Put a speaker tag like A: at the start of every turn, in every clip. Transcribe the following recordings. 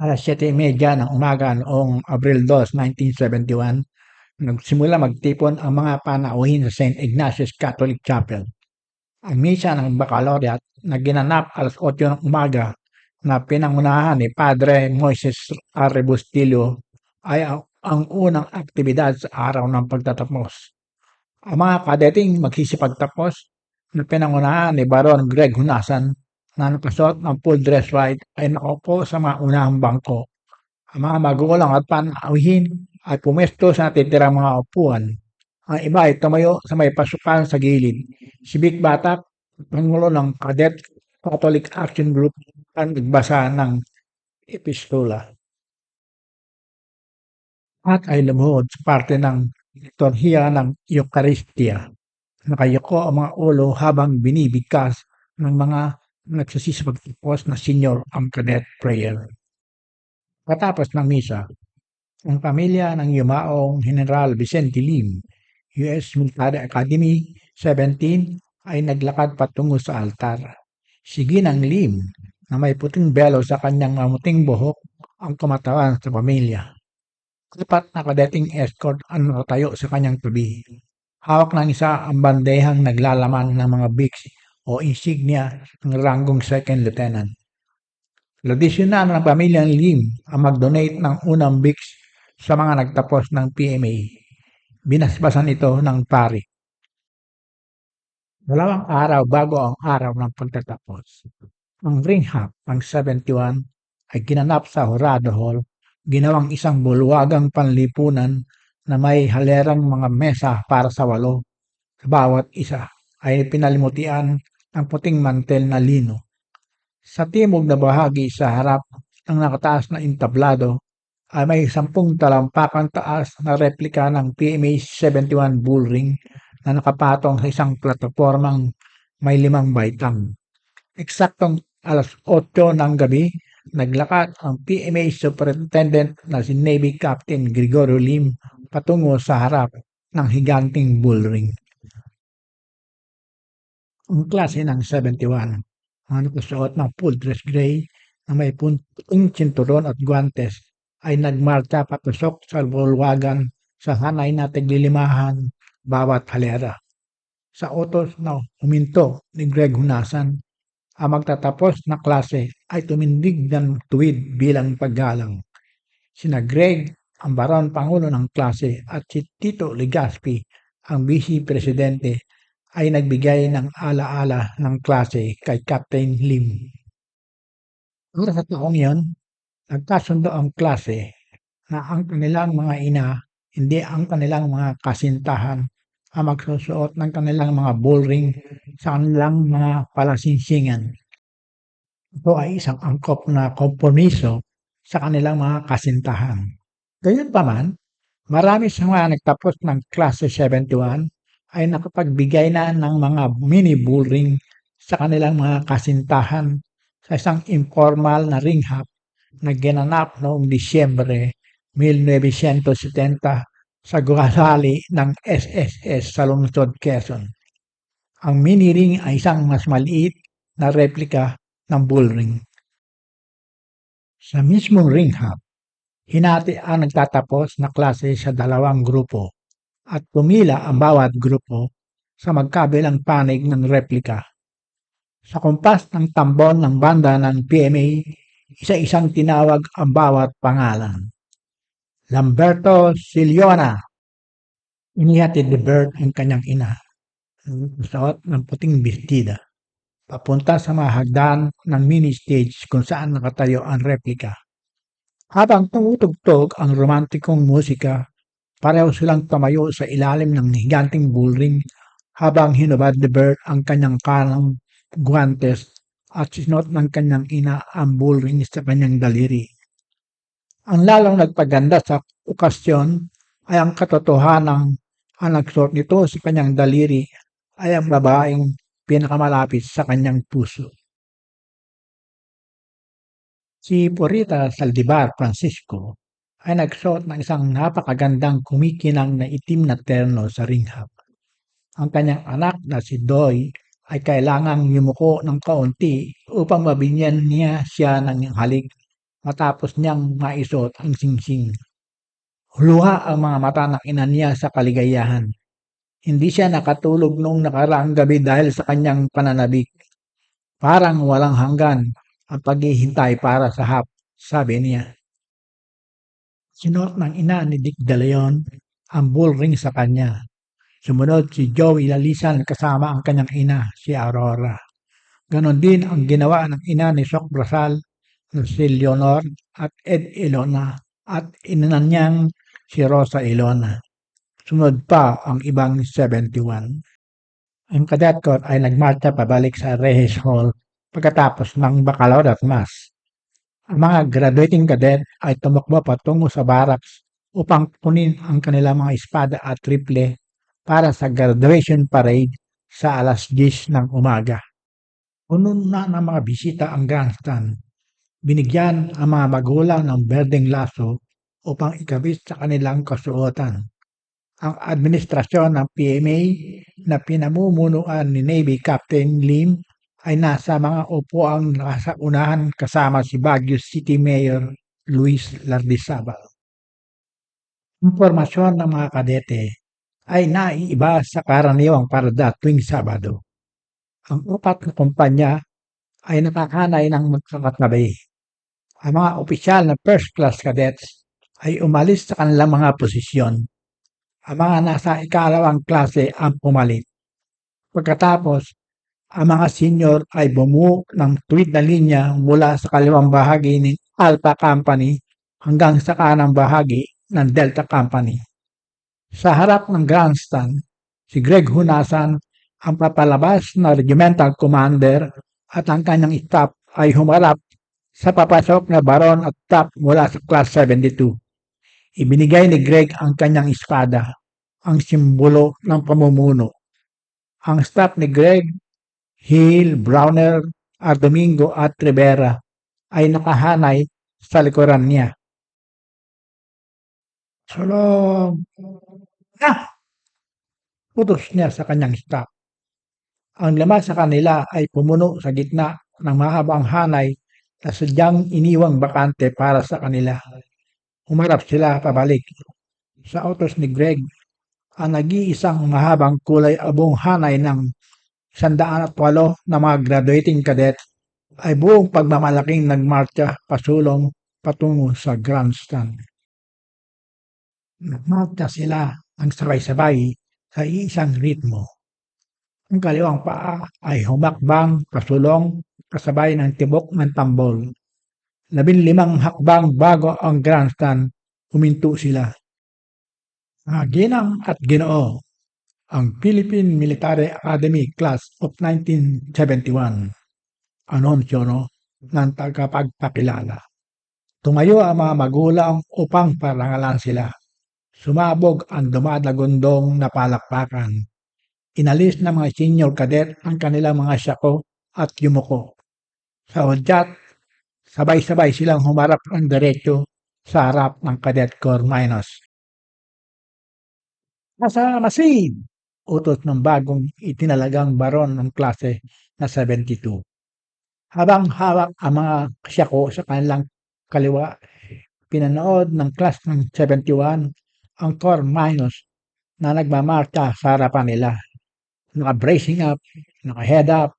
A: 7:30 ng umaga noong Abril 2, 1971, nagsimula magtipon ang mga panauhin sa St. Ignatius Catholic Chapel. Ang misa ng baccalaureate na ginanap 8:00 ng umaga na pinangunahan ni Padre Moises R. Bustillo ay ang unang aktibidad sa araw ng pagtatapos. Ang mga kadeting magsisipagtapos na pinangunahan ni Baron Greg Hunasan na nakasuot ng full dress white ay nakaupo sa mga unahang bangko. Ang mga magulang at panauhin ay pumesto sa natitirang mga upuan. Ang iba ay tumayo sa may pasukan sa gilid. Si Vic Batak, pangulo ng Cadet Catholic Action Group, ang nagbasa ng epistola at ay lumuhod sa parte ng liturhiya ng Eucharistia. Nakayuko ang mga ulo habang binibigkas ng mga nagsasisipagtapos na senior ang cadet prayer. Patapos ng misa, ang pamilya ng yumaong General Vicente Lim, U.S. Military Academy 17, ay naglakad patungo sa altar. Si Ginang Lim, na may puting belo sa kanyang mamuting buhok, ang kumatawan sa pamilya. Apat na kadeting escort ang nakatayo sa kanyang tabi. Hawak ng isa ang bandehang naglalaman ng mga bigs o insignia ng ranggong second lieutenant. Tradisyonal ng pamilyang Lim ang mag-donate ng unang bigs sa mga nagtapos ng PMA. Binasbasan ito ng pari. 2 araw bago ang araw ng pagtatapos, ang ring hop ng 71 ay ginanap sa Jurado Hall, ginawang isang bulwagang panlipunan na may halerang mga mesa para sa 8. Sa bawat isa ay pinalimutian ng puting mantel na lino. Sa timog na bahagi sa harap ng nakataas na entablado ay may 10 talampakan taas na replika ng PMA 71 bull ring na nakapatong sa isang platapormang may 5 baitang. Eksaktong 8:00 ng gabi, naglakad ang PMA Superintendent na si Navy Captain Gregorio Lim patungo sa harap ng higanting bull ring. Ang klase ng 71, ang nakasuot ng full dress gray na may punting tsinturon at guantes ay nagmarcha patusok sa bulwagan sa hanay na taglilimahan bawat halera. Sa utos na huminto ni Greg Hunasan, ang magtatapos na klase ay tumindig ng tuwid bilang paggalang. Sina Greg, ang Baron Pangulo ng klase, at si Tito Legazpi, ang Vice Presidente, ay nagbigay ng alaala ng klase kay Captain Lim. Para sa taong iyon, nagkasundo ang klase na ang kanilang mga ina, hindi ang kanilang mga kasintahan, ang magsusuot ng kanilang mga bull ring sa kanilang mga palasingsingan. Ito ay isang angkop na kompromiso sa kanilang mga kasintahan. Gayunpaman, marami sa mga nagtapos ng klase 71 ay nakapagbigay na ng mga mini bull ring sa kanilang mga kasintahan sa isang informal na ring hop na ginanap noong Disyembre 1970 sa gusali ng SSS sa lungsod Quezon. Ang mini ring ay isang mas maliit na replika ng bull ring. Sa mismong ring hop, hinati ang nagtatapos na klase sa 2 grupo at pumila ang bawat grupo sa magkabilang panig ng replika. Sa kumpas ng tambon ng banda ng PMA, isa-isang tinawag ang bawat pangalan. Lamberto Siliona. Inihatid ni Bert ang kanyang ina, suot ng puting bestida, papunta sa mga hagdan ng mini stage kung saan nakatayo ang replika. Habang tumutugtog ang romantikong musika, pareho silang tumayo sa ilalim ng higanting bull ring habang hinubad ni Bert ang kanyang kanang guantes at sinuot ng kanyang ina ang bull ring sa kanyang daliri. Ang lalong nagpaganda sa okasyon ay ang katotohanang ang nagsuot nito sa kanyang daliri ay ang babaeng pinakamalapit sa kanyang puso. Si Purita Saldivar Francisco ay nagsuot ng isang napakagandang kumikinang na itim na terno sa ring hop. Ang kanyang anak na si Doy ay kailangang yumuko ng kaunti upang mabigyan niya siya ng halik matapos niyang maisuot ang singsing. Luha ang mga mata ng ina niya sa kaligayahan. Hindi siya nakatulog noong nakaraang gabi dahil sa kanyang pananabik. Parang walang hanggan ang paghihintay para sa hap, sabi niya. Sinuot ng ina ni Dick De Leon ang bull ring sa kanya. Sumunod si Joey Lalisan kasama ang kanyang ina, si Aurora. Ganon din ang ginawa ng ina ni Sok Brasal, si Leonor at Ed Ilona at ina niyang si Rosa Ilona. Sunod pa ang ibang 71. Ang cadet corps ay nagmarcha pabalik sa Reyes Hall pagkatapos ng baccalaureate mass. Ang mga graduating cadet ay tumakbo patungo sa barracks upang kunin ang kanilang mga espada at triple para sa graduation parade sa alas 10 ng umaga. Puno na ng mga bisita ang grandstand. Binigyan ang mga magulang ng berdeng laso upang ikabit sa kanilang kasuotan. Ang administrasyon ng PMA na pinamumunuan ni Navy Captain Lim ay nasa mga upuang nasa unahan kasama si Baguio City Mayor Luis Lardizabal. Impormasyon ng mga kadete ay naiiba sa karaniwang parada tuwing Sabado. Ang apat na kumpanya ay nakahanay ng magkakatabi. Ang mga opisyal na first class cadets ay umalis sa kanilang mga posisyon. Ang mga nasa ikalawang klase ang pumalit. Pagkatapos, ang mga senior ay bumuo ng tuwid na linya mula sa kaliwang bahagi ng Alpha Company hanggang sa kanang bahagi ng Delta Company. Sa harap ng grandstand, si Greg Hunasan ang papalabas na regimental commander at ang kanyang staff ay humarap sa papasok na baron at staff mula sa Class 72. Ibinigay ni Greg ang kanyang espada, ang simbolo ng pamumuno. Ang staff ni Greg, Hill, Browner, Domingo at Rivera ay nakahanay sa likuran niya. Solo putos niya sa kanyang staff. Ang lima sa kanila ay pumuno sa gitna ng mahabang hanay na sadyang iniwang bakante para sa kanila. Humarap sila pabalik. Sa utos ni Greg, ang nag-iisang mahabang kulay abong hanay ng 108 na mga graduating cadets ay buong pagmamalaking nagmarcha pasulong patungo sa grandstand. Nagmarcha sila ang sabay-sabay sa isang ritmo. Ang kaliwang paa ay humakbang pasulong kasabay ng tibok ng tambol. 15 hakbang bago ang grandstand, huminto sila. Mga ginang at ginoo, ang Philippine Military Academy Class of 1971. Anunsyo ng tagapagpakilala. Tumayo ang mga magulang upang parangalan sila. Sumabog ang dumadagundong na palakpakan. Inalis ng mga senior cadet ang kanilang mga sako at yumuko. Sa hudyat, sabay-sabay silang humarap ng diretso sa harap ng Cadet Corps Minus. Nasa masin! Utos ng bagong itinalagang baron ng klase na 72. Habang hawak ang mga siyako sa kanilang kaliwa, pinanood ng class ng 71 ang Corps Minus na nagmamarcha sa harapan nila. Naka-bracing up, naka-head up,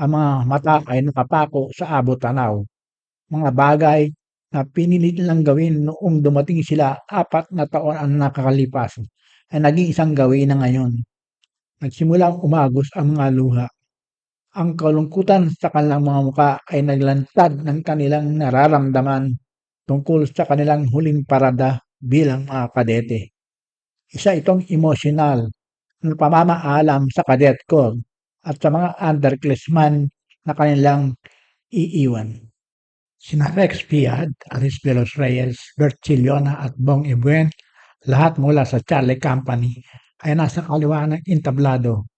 A: ang mga mata ay nakapako sa abot tanaw. Mga bagay na pinilit nilang gawin noong dumating sila 4 na taon ang nakakalipas ay naging isang gawin na ngayon. Nagsimulang umagos ang mga luha. Ang kalungkutan sa kanilang mga muka ay naglantad ng kanilang nararamdaman tungkol sa kanilang huling parada bilang mga kadete. Isa itong emosyonal na pamamaalam sa cadet corps at sa mga underclassmen na kanilang iiwan. Sina Rex Piad, Aris de los Reyes, Bert Chiliona at Bong Ibuen, lahat mula sa Charlie Company, ay nasa kaliwa ng entablado.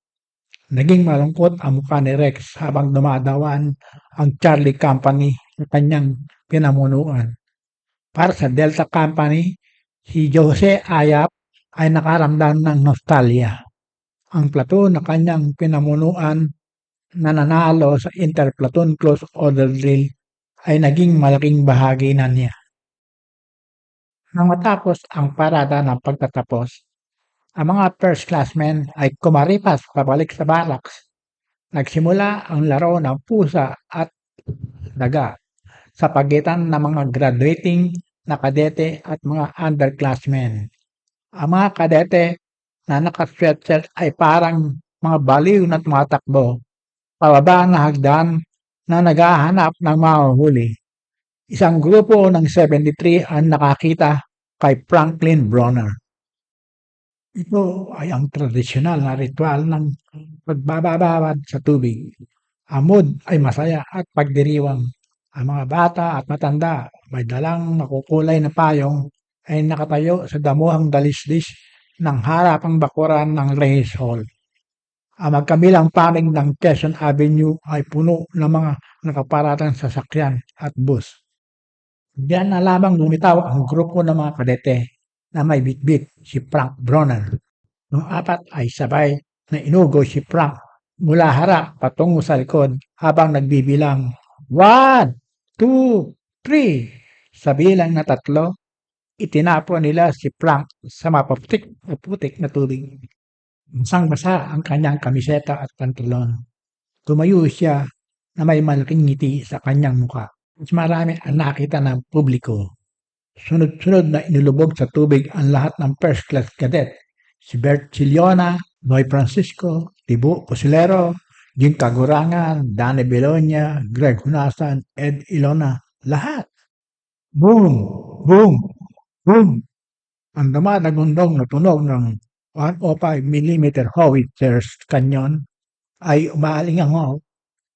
A: Naging malungkot ang mukha ni Rex habang dumadawan ang Charlie Company na kanyang pinamunuan. Para sa Delta Company, si Jose Ayap ay nakaramdam ng nostalgia. Ang platoon na kanyang pinamunuan na nanalo sa Interplatoon Close Order Drill ay naging malaking bahagi na niya. Nang matapos ang parada ng pagtatapos, ang mga first classmen ay kumaripas pabalik sa barracks. Nagsimula ang laro ng pusa at daga sa pagitan ng mga graduating na kadete at mga underclassmen. Ang mga kadete na naka-sweatshirt ay parang mga baliw na tumatakbo pababa ng hagdan na naghahanap ng mahuhuli. Isang grupo ng 73 ang nakakita kay Franklin Bronner. Ito ay ang tradisyonal na ritual ng pagbababad sa tubig. Ang mood ay masaya at pagdiriwang. Ang mga bata at matanda may dalang makukulay na payong ay nakatayo sa damuhang dalisdis ng harapang bakuran ng Reyes Hall. Ang magkabilang panig ng Quezon Avenue ay puno ng mga nakaparatang sasakyan at bus. Diyan na lamang lumitaw ang grupo ng mga kadete na may bitbit si Frank Bronner. Noong apat ay sabay na inugo si Frank mula harap patungo sa likod habang nagbibilang 1, 2, 3. Sa bilang na 3, itinapon nila si Frank sa maputik na tubig. Basang-basa ang kanyang kamiseta at pantalon. Tumayo siya na may malaking ngiti sa kanyang mukha. Mas marami ang nakita ng publiko. Sunod-sunod na inilubog sa tubig ang lahat ng first class cadet. Si Bert Chiliona, Noy Francisco, Tibu Cosilero, Jing Kagurangan, Danny Belonia, Greg Hunasan, Ed Ilona. Lahat. Boom! Boom! Boom! Ang dumadagundong na tunog ng 105mm howitzers canyon ay umaalingaw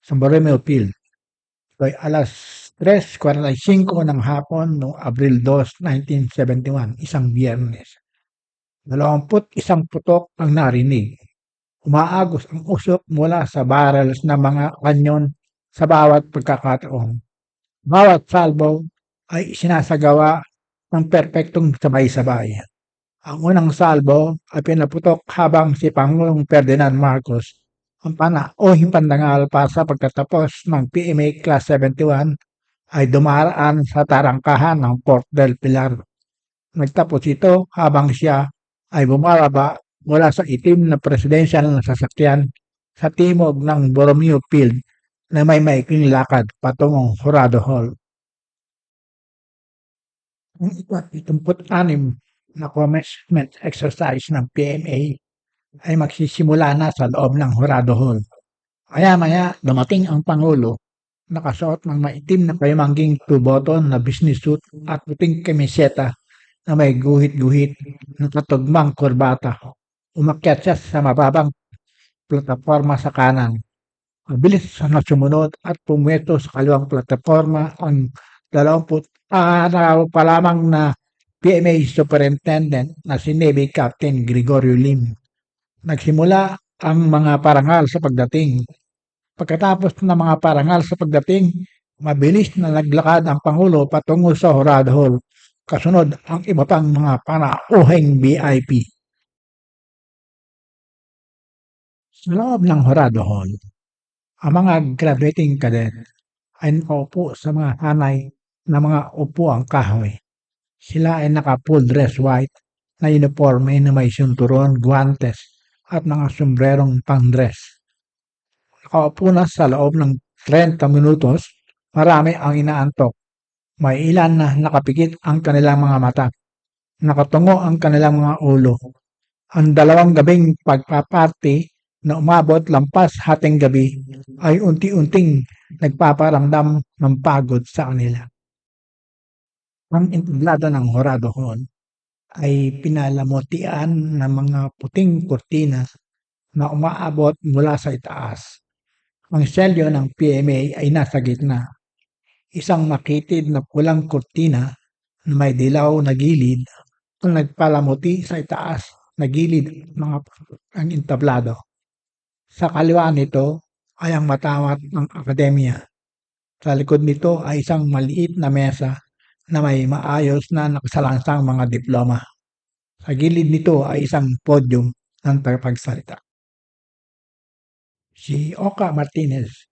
A: sa Borromeo Field. Ito ay alas 3:45 ng hapon noong Abril 2, 1971, isang biyernes. 21 putok ang narinig. Umaagos ang usok mula sa barrels ng mga kanyon sa bawat pagkakataon. Bawat salvo ay sinasagawa ng perpektong sabay-sabay. Ang unang salvo ay pinaputok habang si Pangulong Ferdinand Marcos ang panauhing pandangal para sa pagtatapos ng PMA Class 71 ay dumaraan sa tarangkahan ng Port del Pilar. Nagtapos ito habang siya ay bumababa mula sa itim na presidential na sasakyan sa timog ng Borromeo Field na may maikling lakad patungong Jurado Hall. Ang 76 na commencement exercise ng PMA ay magsisimula na sa loob ng Jurado Hall. Maya-maya dumating ang Pangulo, nakasuot ng maitim na payamangging two-button na business suit at puting kamiseta na may guhit-guhit na katugmang kurbata. Umakyat siya sa mababang plataforma sa kanan. Mabilis na sumunod at pumwesto sa kaliwang plataforma ang 20 araw pa lamang na PMA Superintendent na si Navy Captain Gregorio Lim. Nagsimula ang mga parangal sa pagdating. Pagkatapos ng mga parangal sa pagdating, mabilis na naglakad ang Pangulo patungo sa Jurado Hall. Kasunod ang iba pang mga panauhing VIP. Sa loob ng Jurado Hall, ang mga graduating cadet ay nakaupo sa mga hanay na mga upuang kahoy. Sila ay naka-full dress white na uniforme na may sinturon, guantes at mga sombrerong pang-dress. Nakaupo na sa loob ng 30 minutos, marami ang inaantok. May ilan na nakapikit ang kanilang mga mata. Nakatungo ang kanilang mga ulo. Ang 2 gabing pagpaparty na umabot lampas hating gabi ay unti-unting nagpaparamdam ng pagod sa kanila. Ang entablado ng Jurado Hall ay pinalamutian ng mga puting kurtina na umaabot mula sa itaas. Ang selyo ng PMA ay nasa gitna. Isang makitid na pulang kurtina na may dilaw na gilid ang nagpalamuti sa itaas na gilid ang entablado. Sa kaliwa nito ay ang matawat ng akademya. Sa likod nito ay isang maliit na mesa na may maayos na nakasalansang mga diploma. Sa gilid nito ay isang podium ng tagapagsalita. Si Oka Martinez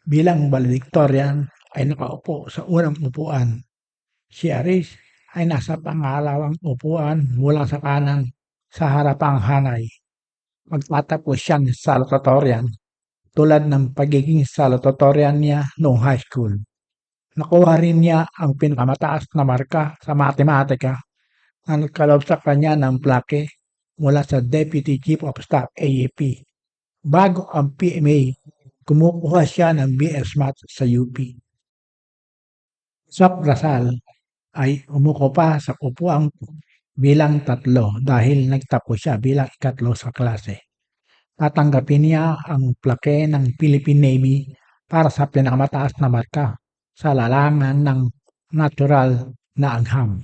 A: bilang valedictorian ay nakaupo sa unang upuan. Si Aris ay nasa pangalawang upuan mula sa kanan sa harapang hanay. Magtatapos siyang salutatorian tulad ng pagiging salutatorian niya noong high school. Nakuha rin niya ang pinakamataas na marka sa matematika na nagkaloob sa kanya ng plaque mula sa Deputy Chief of Staff AAP. Bago ang PMA, kumukuha siya ng BS Math sa UP. Sa Rasal ay umuko pa sa upuang bilang 3 dahil nagtapos siya bilang ikatlo sa klase. Tatanggapin niya ang plaque ng Philippine Navy para sa pinakamataas na marka sa larangan ng natural na agham.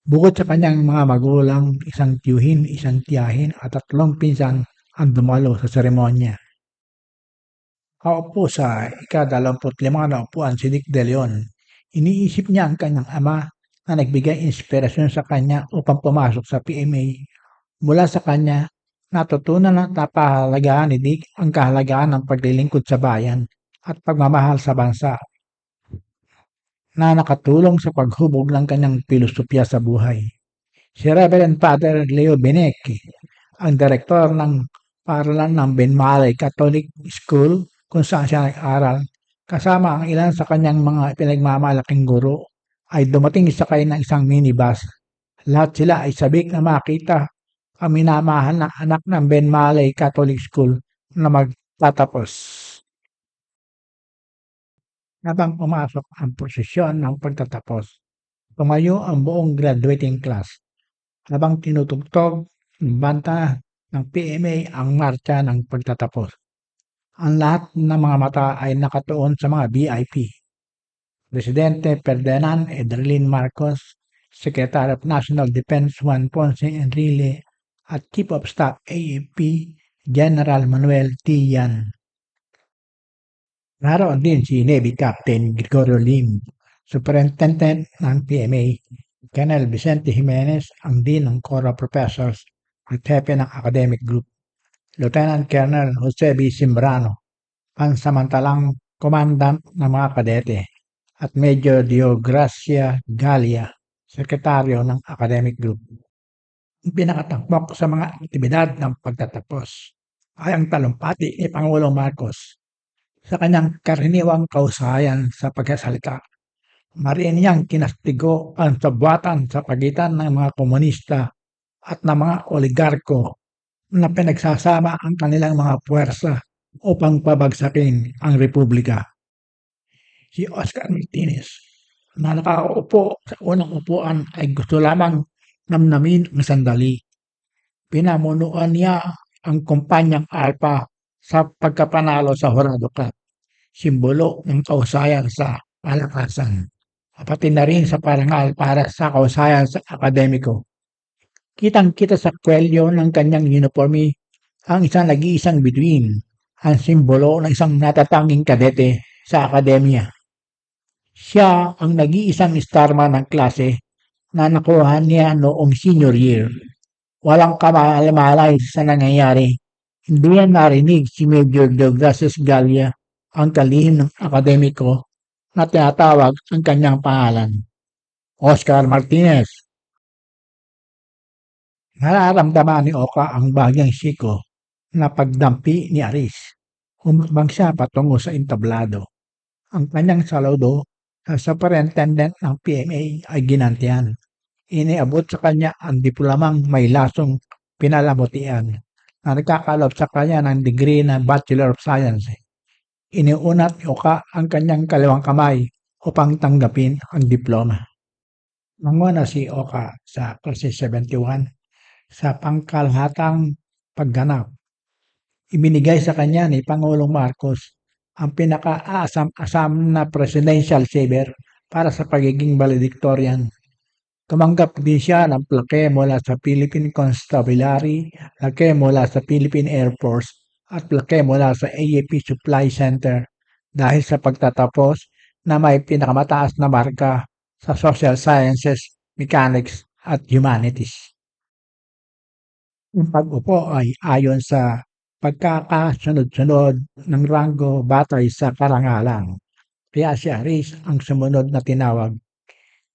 A: Bukod sa kanyang mga magulang, isang tiyuhin, isang tiyahin at 3 pinsan ang dumalo sa seremonya. Kaupo sa ika-25 na upuan si Dick De Leon. Iniisip niya ang kanyang ama na nagbigay inspirasyon sa kanya upang pumasok sa PMA. Mula sa kanya, natutunan at napahalagahan ni Dick ang kahalagahan ng paglilingkod sa bayan at pagmamahal sa bansa na nakatulong sa paghubog ng kanyang filosofiya sa buhay. Si Reverend Father Leo Benecchi, ang direktor ng paaralan ng Benmalay Catholic School kung saan siya nag-aral, kasama ang ilan sa kanyang mga pinagmamalaking guro, ay dumating sakay ng isang minibus. Lahat sila ay sabik na makita ang minamahal na anak ng Benmalay Catholic School na magtatapos. Habang pumasok ang prosesyon ng pagtatapos, tumayo ang buong graduating class habang tinutugtog ng banta ng PMA ang marcha ng pagtatapos. Ang lahat ng mga mata ay nakatuon sa mga VIP. Presidente Ferdinand Edelin Marcos, Secretary of National Defense Juan Ponce Enrile, at Chief of Staff AFP General Manuel T. Yan. Naroon din si Navy Captain Gregorio Lim, Superintendent ng PMA, Colonel Vicente Jimenez, ang Dean ng Corps of Professors at Hepe ng Academic Group, Lieutenant Colonel Jose B. Simbrano, pansamantalang Commandant ng mga kadete, at Major Diogracia Galia, Sekretaryo ng Academic Group. Ang pinakatangkok sa mga aktibidad ng pagtatapos ay ang talumpati ni Pangulong Marcos sa kanyang karaniwang kausahayan sa pagsasalita. Mariin niyang kinastigo ang sabwatan sa pagitan ng mga komunista at ng mga oligarko na pinagsasama ang kanilang mga puwersa upang pabagsakin ang republika. Si Oscar Martinez, na nakaupo sa unang upuan, ay gusto lamang namnamin ang sandali. Pinamunuan niya ang kumpanyang Alpha sa pagkapanalo sa Horado Cup, simbolo ng kausayan sa palakasan, pati na rin sa parangal para sa kausayan sa akademiko. Kitang-kita sa kwelyo ng kanyang uniforme ang isang nag-iisang bituin, ang simbolo ng isang natatanging kadete sa akademya. Siya ang nag-iisang starman ng klase na nakuha niya noong senior year. Walang kamalay sa nangyayari. Hindi niya narinig si Major Deogracias Galia, ang kalihim ng akademiko na tinatawag ang kanyang pangalan, Oscar Martinez. Nararamdaman ni Oka ang bagyang siko na pagdampi ni Aris. Humakbang siya patungo sa entablado. Ang kanyang saludo sa superintendent ng PMA ay ginantian. Iniabot sa kanya ang diplomas may lasong pinalamutian na nagkakalob sa kanya ng degree na Bachelor of Science. Iniunat ni Oka ang kanyang kaliwang kamay upang tanggapin ang diploma. Nanguna si Oka sa klase 71 sa pangkalahatang pagganap. Ibinigay sa kanya ni Pangulong Marcos ang pinaka-asam-asam na presidential saber para sa pagiging valedictorian. Tumanggap din siya ng plaque mula sa Philippine Constabulary, plaque mula sa Philippine Air Force, at plaque mula sa AFP Supply Center dahil sa pagtatapos na may pinakamataas na marka sa Social Sciences, Mechanics, at Humanities. Ang pag-upo ay ayon sa pagkakasunod-sunod ng ranggo batay sa karangalan. kaya si Aris ang sumunod na tinawag.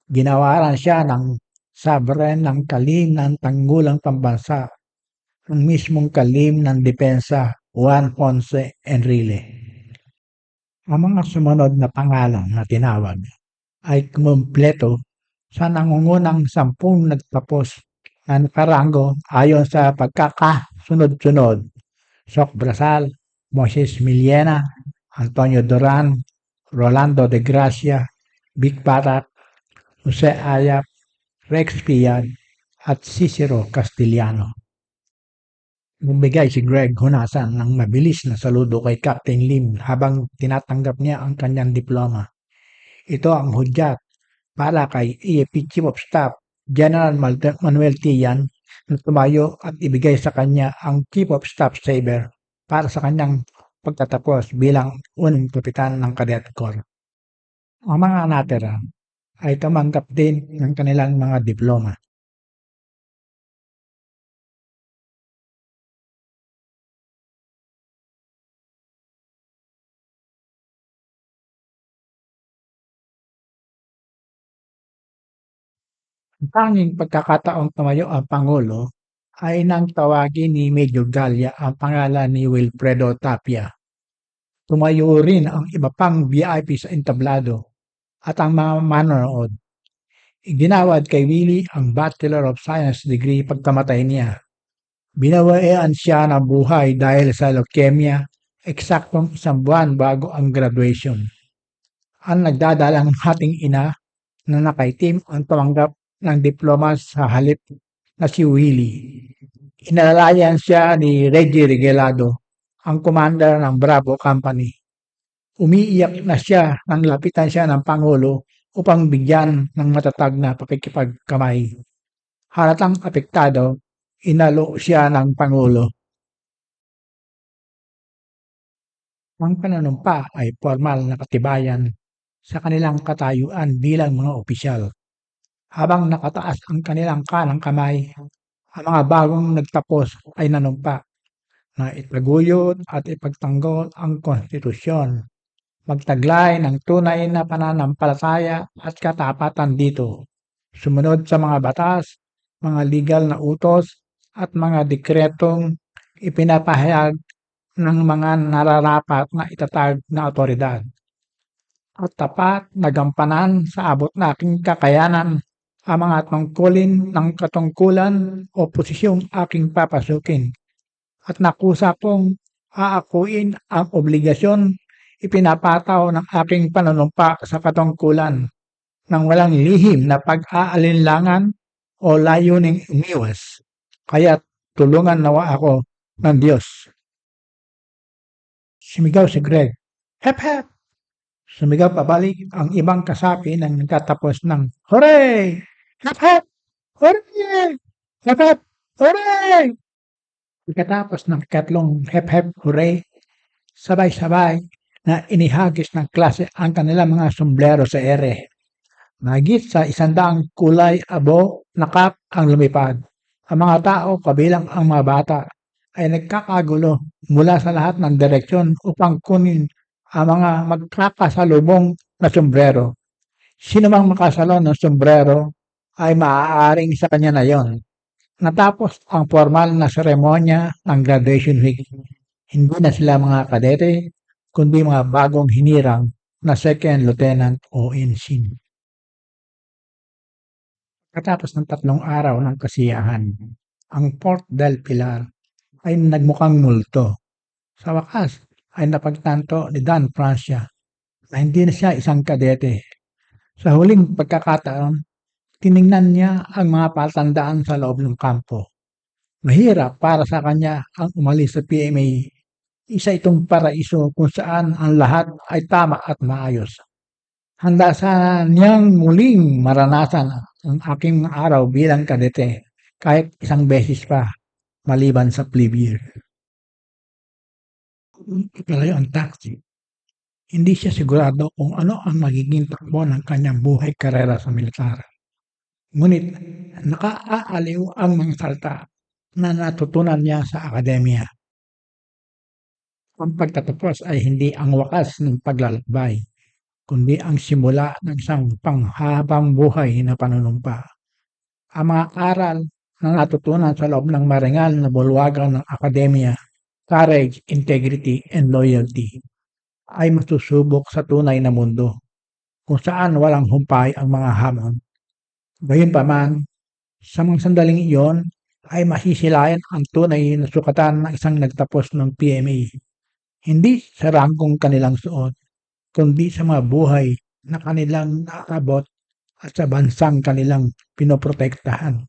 A: Ginawaran siya ng sovereign ng kalim ng tanggulang pambansa, ang mismong kalim ng depensa, Juan Ponce Enrile. Ang mga sumunod na pangalan na tinawag ay kumpleto sa nangungunang 10 nagtapos na nakaranggo ayon sa pagkakasunod-sunod: Soc Brasal, Moses Millena, Antonio Duran, Rolando de Gracia, Vic Parat, Jose Ayap, Rex Pian, at Cicero Castellano. Nagbigay si Greg Hunasan ng mabilis na saludo kay Captain Lim habang tinatanggap niya ang kanyang diploma. Ito ang hudyat para kay AFP Chief of Staff General Manuel Tian na tumayo at ibigay sa kanya ang Chief of Staff Saber para sa kanyang pagtatapos bilang unang kapitan ng Cadet Corps. Ang mga natira ay tumanggap din ng kanilang mga diploma. Ang tanging pagkakataong tumayo ang Pangulo ay nang tawagin ni Major Gallia ang pangalan ni Wilfredo Tapia. Tumayo rin ang iba pang VIP sa entablado at ang mga manonood. Iginawad kay Willie ang Bachelor of Science degree pagkamatay niya. Binawian siya ng buhay dahil sa leukemia eksaktong 1 buwan bago ang graduation. Ang nagdadalang hating ina na nakaitim ang tumanggap ng diploma sa halip na si Willie. Inalalayan siya ni Reggie Regalado, ang commander ng Bravo Company. Umiiyak na siya nang lapitan siya ng Pangulo upang bigyan ng matatag na pakikipagkamay. Halatang apektado, inalo siya ng Pangulo. Ang pananumpa ay formal na katibayan sa kanilang katayuan bilang mga opisyal. Habang nakataas ang kanilang kanang kamay, ang mga bagong nagtapos ay nanumpa na itaguyod at ipagtanggol ang konstitusyon, magtaglay ng tunay na pananampalataya at katapatan dito, sumunod sa mga batas, mga legal na utos at mga dekretong ipinapahayag ng mga nararapat na itatag na otoridad, at tapat na gampanan sa abot na aking kakayanan ang mga tungkulin ng katungkulan o posisyong aking papasukin, at nakusa kong aakuin ang obligasyon ipinapataw ng aking panunumpa sa katungkulan ng walang lihim na pag-aalinlangan o layuning umiwas. Kaya't tulungan nawa ako ng Diyos. Sumigaw si Greg. Hep hep! Sumigaw pabalik ang ibang kasapi nang nagtatapos ng Hooray! Hep hep! Hooray! Hep hep! Hooray! Pagkatapos ng katlong hep hep hooray, sabay-sabay na inihagis ng klase ang kanilang mga sombrero sa ere. Mahigit sa 100 kulay abo na kap ang lumipad. Ang mga tao, kabilang ang mga bata, ay nagkakagulo mula sa lahat ng direksyon upang kunin ang mga magkakasalubong na sombrero. Sino mang makasalon ng sombrero ay maaaring sa kanya na yon. Natapos ang formal na seremonya ng graduation week. Hindi na sila mga kadete, kundi mga bagong hinirang na second lieutenant o ensign. Pagkatapos ng 3 araw ng kasiyahan, ang Port del Pilar ay nagmukhang multo. Sa wakas ay napagtanto ni Dan Francia na hindi na siya isang kadete. Sa huling pagkakataon, tiningnan niya ang mga palatandaan sa loob ng kampo. Mahirap para sa kanya ang umalis sa PMA. Isa itong paraiso kung saan ang lahat ay tama at maayos. Handa sana niyang muling maranasan ang aking araw bilang kadete kahit isang beses pa maliban sa plebe year. Ipalayo ang taxi. Hindi siya sigurado kung ano ang magiging takbo ng kanyang buhay karera sa militar. Ngunit nakaaaliw ang mga salta na natutunan niya sa akademya. Ang pagtatapos ay hindi ang wakas ng paglalakbay. kundi ang simula ng isang panghabang-buhay na panunumpa. Ang mga aral na natutunan sa loob ng marangal na bulwagan ng akademya, courage, integrity, and loyalty, ay masusubok sa tunay na mundo, kung saan walang humpay ang mga hamon. Gayunpaman, sa mga sandaling iyon ay masisilayan ang tunay na sukatan ng isang nagtapos ng PMA, hindi sa ranggong kanilang suot, kundi sa mga buhay na kanilang naabot at sa bansang kanilang pinoprotektahan.